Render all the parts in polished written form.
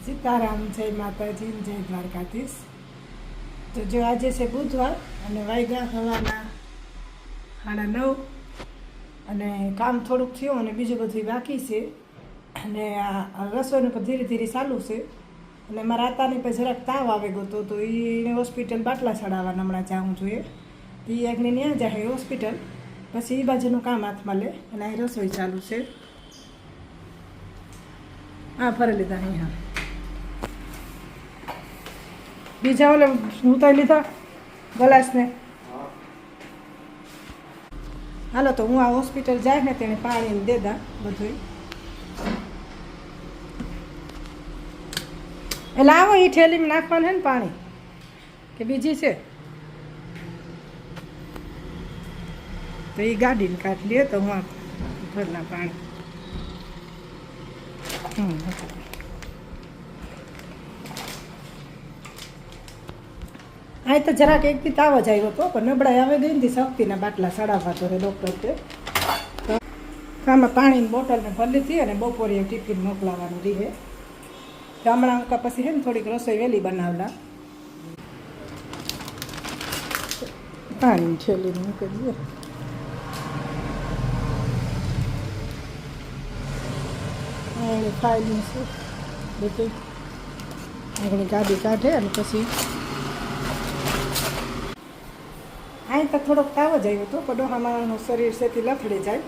સીતારામ, જય માતાજી, જય દ્વારકાધીશ। તો જો આજે છે બુધવાર અને વાગ્યા સવારના 9:30 અને કામ થોડુંક થયું અને બીજું બધું બાકી છે અને આ રસોઈનું પણ ધીરે ધીરે ચાલુ છે અને મારા આતાને પણ જરાક તાવ આવી ગયો તો એને હોસ્પિટલ બાટલા ચડાવવાના હમણાં જવું જોઈએ તો એ એકને ત્યાં જાય હોસ્પિટલ, પછી એ બાજુનું કામ હાથમાં લે અને અહીં રસોઈ ચાલુ છે। હા ફરી લીધા અહીંયા બીજા ઓલે ઉતારી લીધા ગલાસને। હાલો તો હું આ હોસ્પિટલ જાય ને તેને પાણી દેદા બધું એટલે આવો એ ઠેલીમાં નાખવાનું છે ને પાણી કે બીજી છે તો એ ગાડીને કાઢી લે તો હું આ ઘરના પાણી આ તો જરાક એકથી તાવ જ આવ્યો હતો પણ નબળાઈ આવે ગઈ ને શક્તિના બાટલા ચડાવવા તો ડૉક્ટર કે તો આમાં પાણીની બોટલને ભરી લીધી અને બપોરે ટિફિન મોકલાવાનું રહે તો હમણાં હું પછી છે ને થોડીક રસોઈ વહેલી બનાવલા પાણી છેલ્લી મૂકી દઈએ ફાઇલિંગ છે બધું આગળ ગાડી કાઢે અને પછી અહીં તો થોડોક તાવ જ આવ્યો હતો પણ ડોહામાનું શરીર સેથી લથડી જાય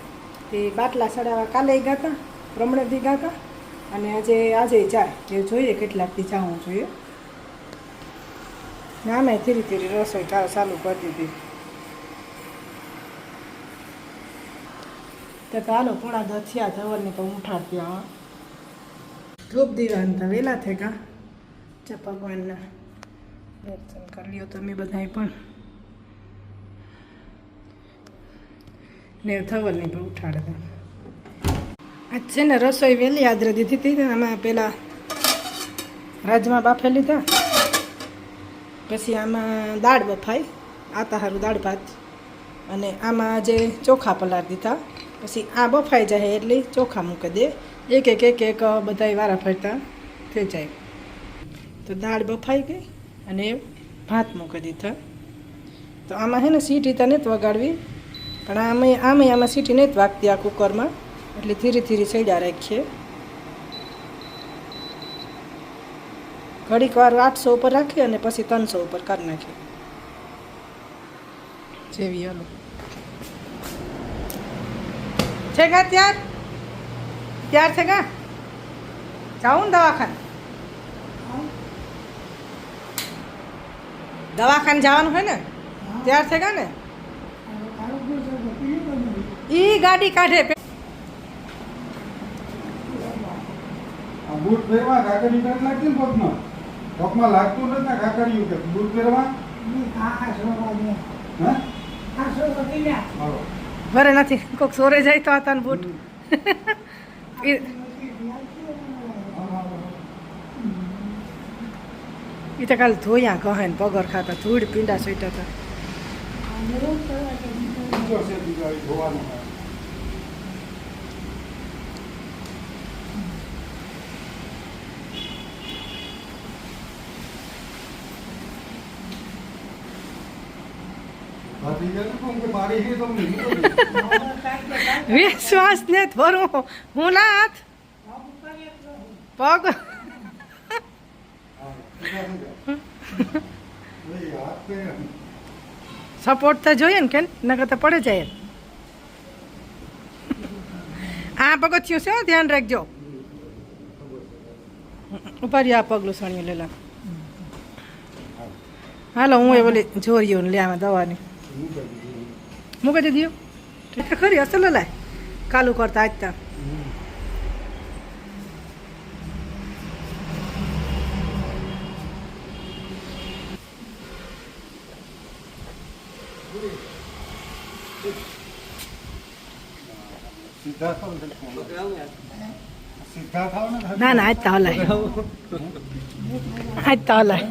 તે બાટલા ચડાવવા કાલે ગયા હતા, પ્રમણે દી ગયા હતા અને આજે જાય એ જોઈએ કેટલાક દી જવું જોઈએ ને આમે ધીરે ધીરે રસોઈ ચાલુ કરી દીધી તો હાલો થોડા દ થયા ધવલને પણ ઉઠાડતી હા ધૂપ દીવાન તો વહેલા થઈ ગયા ચા ભગવાનના દર્શન કરી લ્યો તમે બધાએ પણ ને ધવલને પણ ઉઠાડતા આજ છે ને રસોઈ વહેલી આદરે દીધી હતી ને આમાં પહેલાં રાજમાં બાફે લીધા પછી આમાં દાળ બફાઈ આતા સારું દાળ ભાત અને આમાં આજે ચોખા પલાળ દીધા પછી આ બફાઈ જાય એટલે ચોખા મૂકી દે એક બધા વારા ફરતા થઈ જાય તો દાળ બફાઈ ગઈ અને ભાત મૂકી દીધા તો આમાં છે ને સીટી તો નથી વગાડવી પણ આમાં સીટી નથી વાગતી આ કુકરમાં એટલે ધીરે ધીરે સૈડા રાખીએ ઘડીક વાર 800 ઉપર રાખીએ અને પછી 300 ઉપર કરી નાખીએ જેવી હાલો છે ગા ત્યાર છે ગા જાઉં ને દવાખાને જવાનું હોય ને ત્યાર છે ગા ને ઈ ગાડી કાઢે બૂટ પહેરવા કાકડી કાઢ લાગતી ને પગમાં પગમાં લાગતું નથી ને કાકડીયું કે બૂટ પહેરવા ભરે નથી કોઈક સોરે જાય તો આતા બૂટ એ તો કાલે ધોયા કહે ને પગર ખાતા ધૂળ પીંડા સુઈટા હતા વિશ્વાસ ને ભરું હું ના હાથ પગ સપોર્ટ તો જોઈએ ને કે નકર તો પડે જાય આ પગથિયું છે ધ્યાન રાખજો ઉપર આ પગલું સણ્યું લેલા હાલો હું એ બોલી જોરિયો ને લે આમાં દવાની મૂકી દીધી ખરી અસલ લાય કાલું કરતા આજતા ના ના આજ તો હલાય આજ તો હલાય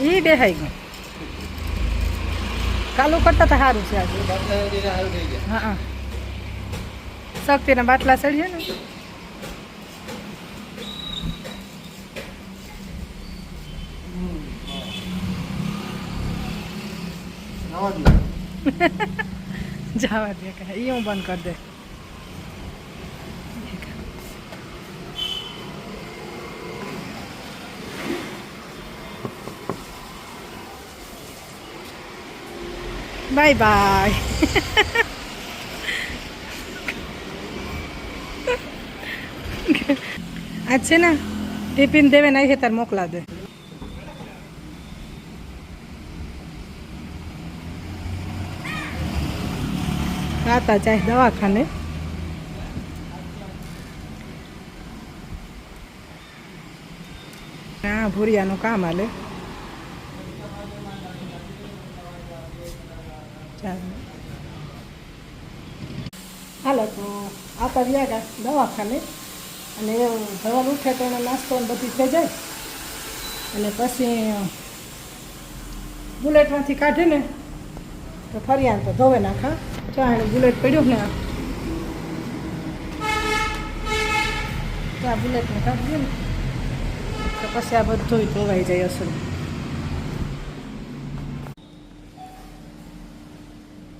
એ બેહાઈ ગયું કાલું કરતા તો સારું છે આજે હા હા શક્તિના બાટલા ચડીએ ને જવા દે કે એ હું બંધ કરી દે બાય બાય આજ છે ને ટિફિન દેવે નહીં તાર મોકલા દે ખાતા જાય દવાખાને હા ભૂરિયાનું કામ હાલે ચાલો હાલો તો આતા રહ્યા ગયા દવાખાને અને સવાર ઉઠે તો એનો નાસ્તો ને બધી થઈ જાય અને પછી બુલેટમાંથી કાઢે ને તો ફરિયાદ તો ધોવે નાખા ચાણે બુલેટ પડ્યું ને તો આ બુલેટને કાઢી દે ને તો પછી આ બધું ધોવાઈ જાય અસર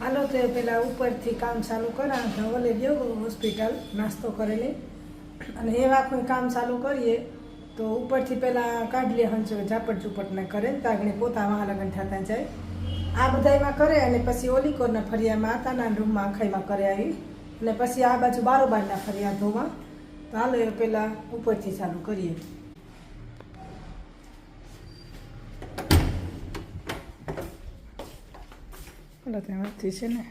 હાલો તો પેલા ઉપરથી કામ ચાલુ કરા ધવલે ગયો હોસ્પિટલ નાસ્તો કરેલી અને એવા કોઈ કામ ચાલુ કરીએ તો ઉપરથી પહેલાં કાઢ લે હંચો ઝાપટ ઝૂપટ ને કરે તાગણે પોતા મહાલગન થતા જાય આ બધામાં કરે અને પછી ઓલી કોરના ફરિયામાં આતાના રૂમમાં આખાઈમાં કરે આવી અને પછી આ બાજુ બારોબારના ફરિયા ધોવા તો હાલો એ પહેલાં ઉપરથી ચાલુ કરીએ પેલા ત્યાંથી છે ને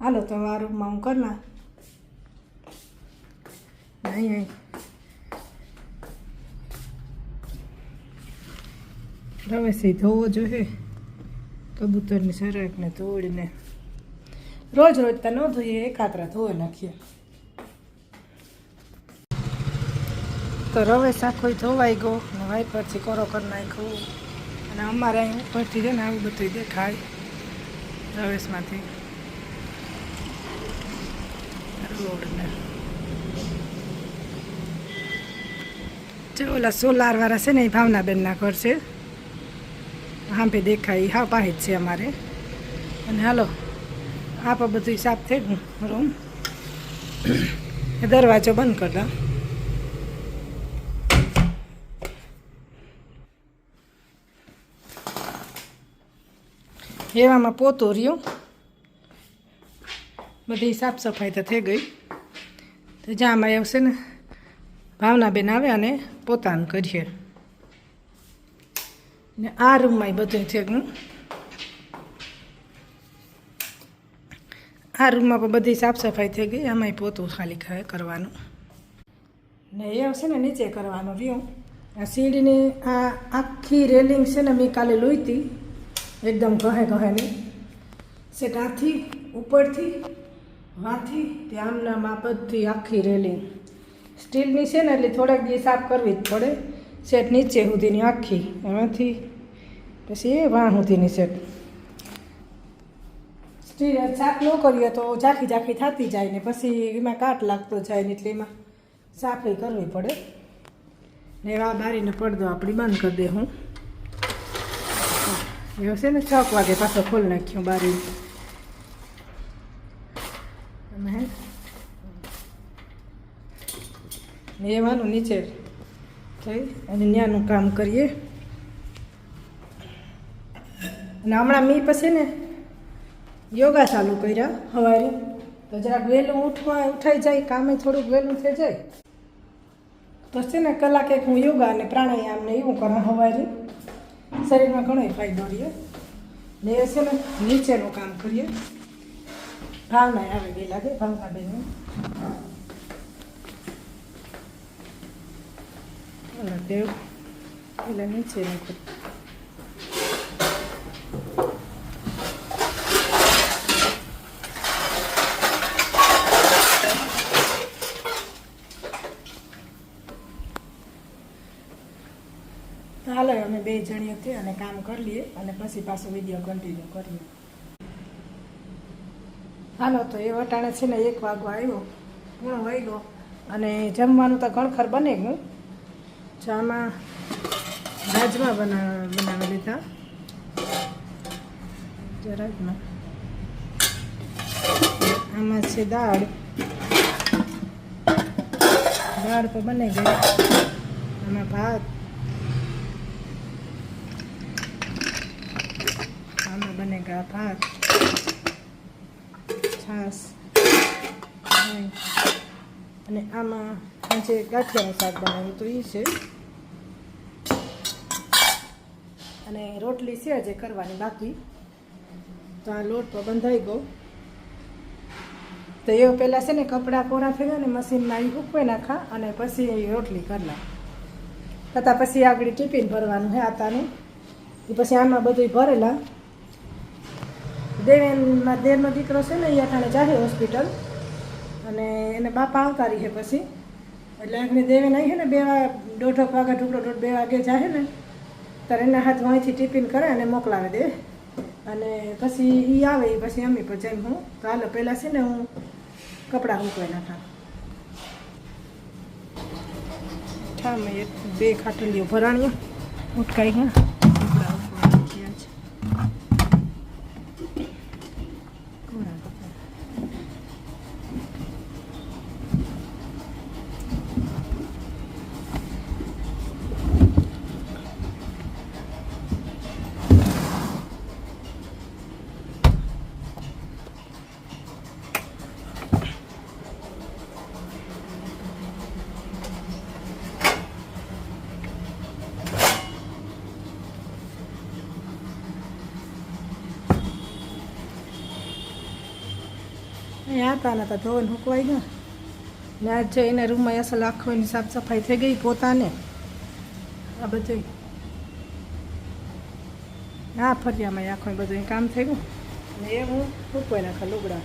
હાલો તો આ રૂમમાં હું કરના નહીં રવેશી ધોવો જોઈએ કબૂતરની સરાકને ધોળીને રોજ રોજ તો ન ધોઈએ એકાત્રા ધોઈ નાખીએ તો રવેશ આખો ધોવાઈ ગયો અને વાઈપરથી કોરો કરી નાખ્યો અને અમારે અહીં ઉપરથી છે ને આવું બધું દેખાય રવેશમાંથી રોડને ઓલા સોલારવાળા છે ને એ ભાવનાબેનના ઘર છે હાંભે દેખાય હા પાસે જ છે અમારે અને હાલો આપ બધું સાફ થઈ ગયું રૂમ દરવાજો બંધ કરી દો એવામાં પોતો રહ્યો બધી સાફ સફાઈ તો થઈ ગઈ તો જ્યાં આવશે ને ભાવનાબેન આવે અને પોતાનું કરીએ ને આ રૂમમાં બધું છે આ રૂમમાં પણ બધી સાફ સફાઈ થઈ ગઈ આમાંય પોતું ખાલી કરવાનું ને એ આવશે ને નીચે કરવાનું રહ્યું આ સીડીની આ આખી રેલિંગ છે ને મેં કાલે લોઈ હતી એકદમ ઘહેની સેટ આથી ઉપરથી વાથી ત્યાં આમના બધી આખી રેલિંગ સ્ટીલની છે ને એટલે થોડાક દિવસ સાફ કરવી જ પડે સેટ નીચે સુધીની આખી એમાંથી પછી એ વાં સુધીની સેટ સ્ટીલ સાફ ન કરીએ તો ઝાંખી ઝાંખી થતી જાય ને પછી એમાં કાટ લાગતો જાય ને એટલે એમાં સાફી કરવી પડે ને એવા બારીને પડદો આપણી બંધ કરી દે હું એવું છે ને 6 વાગે પાછો ખોલી નાખ્યો બારી અને એવાનું નીચે થઈ અને ત્યાંનું કામ કરીએ અને હમણાં મી પછી ને યોગા ચાલુ કર્યા સવારે તો જરાક વહેલું ઉઠાઈ જાય કામે થોડુંક વહેલું થઈ જાય તો છે ને કલાક એક હું યોગા અને પ્રાણાયામ ને એવું કરું સવારે શરીરમાં ઘણો ફાયદો રહે ને એ છે ને નીચેનું કામ કરીએ ભાવના આવે ગઈ લાગે ભાવનાબેન દેવ એટલે નીચેનું જણીઓથી અને કામ કરી લઈએ અને પછી પાછો વિડીયો કન્ટિન્યુ કરીએ. હાલો તો એ વટાણે છે ને 1 વાગવા આવ્યો, પૂણો વાગ્યો અને જમવાનું તો ઘણખર બને ગયું. જો આમાં રાજમા બનાવી લીધા, જો રાજમા. આમાં છે દાળ તો બની ગઈ. આમાં ભાત, આમાં બને ગયા ભાત, છાશ અને આમાં જે ગાંઠિયાનું શાક બનાવ્યું તો એ છે અને રોટલી છે જે કરવાની બાકી. તો આ લોટ તો બંધાઈ ગયો. તો એ પહેલાં છે ને કપડાં કોરા થઈ ગયા ને મશીનમાં એ સૂકવી નાખા અને પછી રોટલી કરી નાખ તથા પછી આગળ ટિફિન ભરવાનું હે આતાનું. એ પછી આમાં બધું ભરેલા. દેવેનમાં દેરનો દીકરો છે ને એ અટાણે જાહે હોસ્પિટલ અને એને બાપા આવતારી છે પછી. એટલે આગળ દેવેન આવી છે ને 1:30 વાગે ટુકડો 2 વાગે જાહે ને ત્યારે એના હાથમાં અહીંથી ટિફિન કરે અને મોકલાવી દે અને પછી એ આવે એ પછી અમી પર જેમ હું તો હાલો પહેલાં છે ને હું કપડાં સૂકવી નાખા. ઠામે 2 ખાટલીઓ ભરાણીઓ ઉટકાઈ ગયા. કપડાં સૂકવવાના થયા છે. અહીંયા હતા ને તો ધોઈને સૂકવાઈ ગયા ને આજ જો એના રૂમમાં અસલ આખો એની સાફ સફાઈ થઈ ગઈ પોતાને. આ બધું હા ફરિયામાં આખો બધું કામ થઈ ગયું ને એ હું સૂકવાઈ નાખા લુગડા.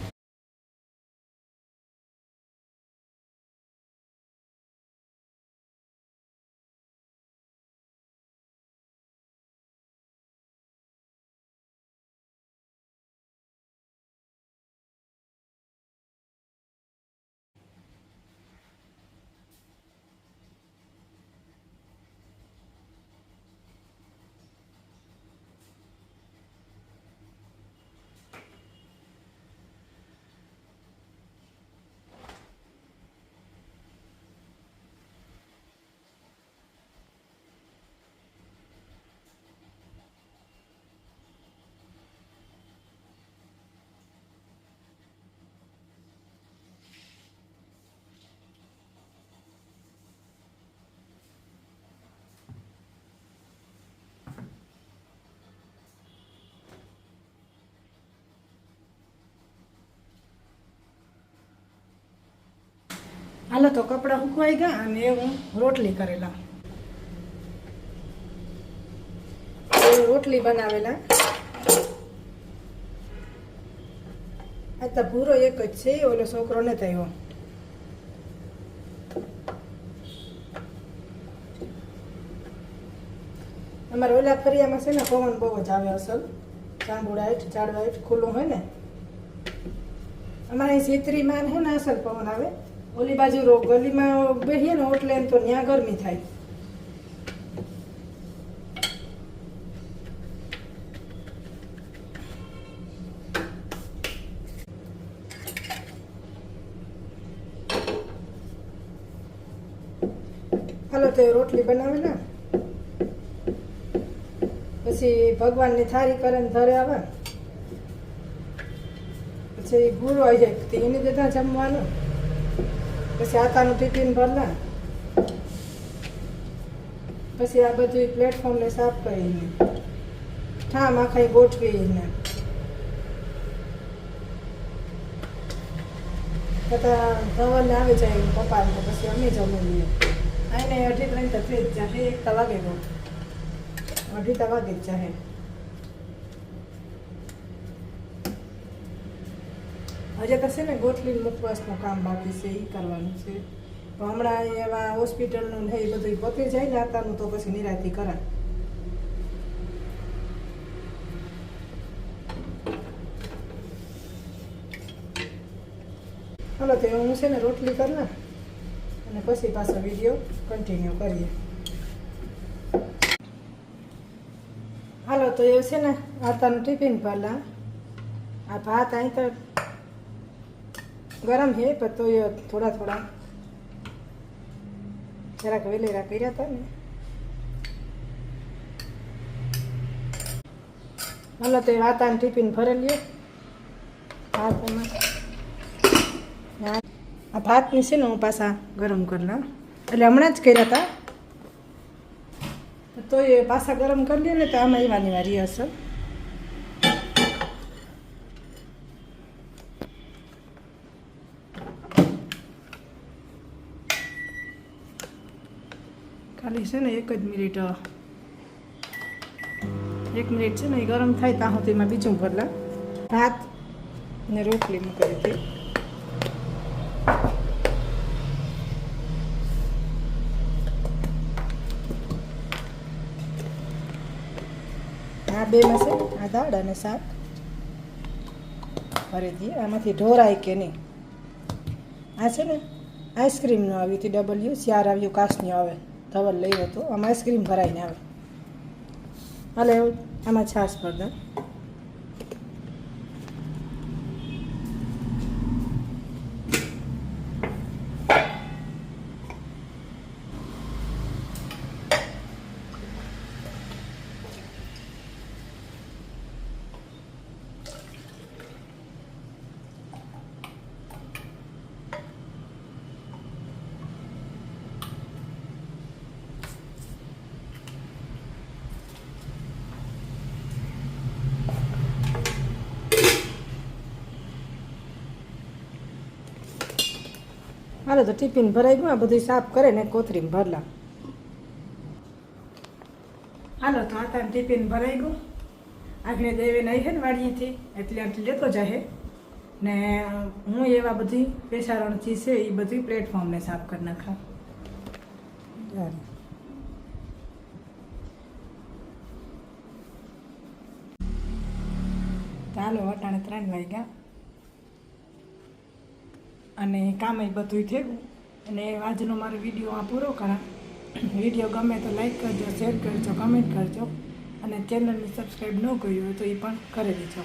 હાલો તો કપડાં સૂકવાઈ ગયા અને એ હું રોટલી કરેલા. રોટલી બનાવેલા. આ તો ભૂરો એક જ છે, ઓલો છોકરો ને થયો. અમારે ઓલા ફરિયામાં છે ને પવન બહુ જ આવે અસલ. જાંબુડા હેઠ ઝાડવા હેઠ ખુલ્લું હોય ને. અમારે અહીં છેતરીમાં છે ને અસલ પવન આવે. ઓલી બાજુ ગલીમાં બેસીએ ને એટલે એમ તો ત્યાં ગરમી થાય. હાલો તો રોટલી બનાવેલા પછી ભગવાનની થાળી કરે ને ઘરે આવે પછી ગુરુ આવી જાય એની બધા જમવાનું. પછી આતાનું ટિફિન ભરલા પછી આ બધું પ્લેટફોર્મને સાફ કરીને ઠામ આખાઈ ગોઠવીને બધા ધવલને આવી જાય પપ્પાને તો પછી અમે જમી લઈએ. આને 2:30 તો થઈ જ જાય. 1 વાગે ગયો 2:30 વાગે જ જાય. હજે તો છે ને ગોઠવીને મુખવાસનું કામ બાકી છે એ કરવાનું છે. તો હમણાં એવા હોસ્પિટલનું ને એ બધું પતી જાય ને આતાનું તો પછી નિરાંતી કરાય. હાલો તો હું છે ને રોટલી કરી ને અને પછી પાછો વિડીયો કન્ટિન્યુ કરીએ. હાલો તો એવું છે ને આતાનું ટિફિન પહેલાં આ ભાત અહીં તો ગરમ છે પણ તો એ થોડા જરાક વેલેરા કર્યા હતા ને. હાલો તો એ વાતાનું ટિફિન ભરેલીએ ભાતમાં. આ ભાતની છે ને હું પાછા ગરમ કરી લઉં એટલે હમણાં જ કર્યા હતા તો એ પાછા ગરમ કરી લે ને તો આમાં એવાની વારી અસર. ખાલી છે ને 1 મિનિટ છે ને એ ગરમ થાય ત્યાં સુધી એમાં બીજું ભરલા ભાત ને રોટલી મૂકી દીધી. આ બેમાં છે આ દાળ અને શાક ભરી દઈએ. આમાંથી ઢોરાય કે નહીં. આ છે ને આઈસ્ક્રીમનું આવ્યું હતું ડબલ્યુ ચાર આવ્યું કાચનું આવે ધવલ લઈ હતો. આમાં આઈસ્ક્રીમ ભરાઈને આવે. હાલે આમાં છાશ ભર દઉં. હાલો તો ટિફિન ભરાઈ ગયું. આ બધું સાફ કરે ને કોથરીમાં ભરલા. હાલો તો આ તાર ટિફિન ભરાઈ ગયું. આગળ દેવે નહીં છે ને વાડીએથી એટલે આટલી લેતો જાય ને હું એવા બધી પેસારણ ચીજ છે એ બધી પ્લેટફોર્મને સાફ કરી નાખા. ચાલો અટાણે 3 વાગ્યા અને કામ એ બધું થયું. અને આજનો મારો વિડીયો આ પૂરો કરા. વિડીયો ગમે તો લાઈક કરજો, શેર કરજો, કમેન્ટ કરજો અને ચેનલને સબસ્ક્રાઈબ ન કર્યું હોય તો એ પણ કરી દેજો.